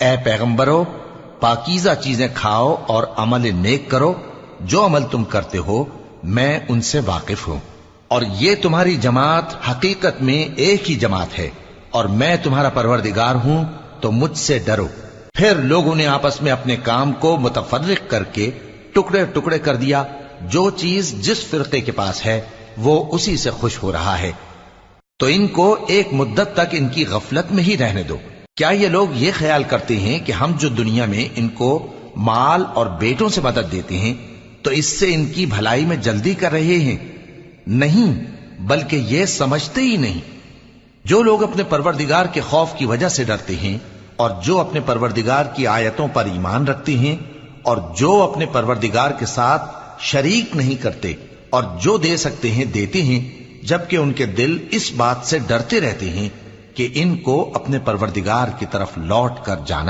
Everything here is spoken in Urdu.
اے پیغمبرو، پاکیزہ چیزیں کھاؤ اور عمل نیک کرو، جو عمل تم کرتے ہو میں ان سے واقف ہوں، اور یہ تمہاری جماعت حقیقت میں ایک ہی جماعت ہے، اور میں تمہارا پروردگار ہوں، تو مجھ سے ڈرو۔ پھر لوگوں نے آپس میں اپنے کام کو متفرق کر کے ٹکڑے ٹکڑے کر دیا، جو چیز جس فرقے کے پاس ہے وہ اسی سے خوش ہو رہا ہے، تو ان کو ایک مدت تک ان کی غفلت میں ہی رہنے دو۔ کیا یہ لوگ یہ خیال کرتے ہیں کہ ہم جو دنیا میں ان کو مال اور بیٹوں سے مدد دیتے ہیں تو اس سے ان کی بھلائی میں جلدی کر رہے ہیں؟ نہیں، بلکہ یہ سمجھتے ہی نہیں۔ جو لوگ اپنے پروردگار کے خوف کی وجہ سے ڈرتے ہیں، اور جو اپنے پروردگار کی آیتوں پر ایمان رکھتے ہیں، اور جو اپنے پروردگار کے ساتھ شریک نہیں کرتے، اور جو دے سکتے ہیں دیتے ہیں، جبکہ ان کے دل اس بات سے ڈرتے رہتے ہیں کہ ان کو اپنے پروردگار کی طرف لوٹ کر جانا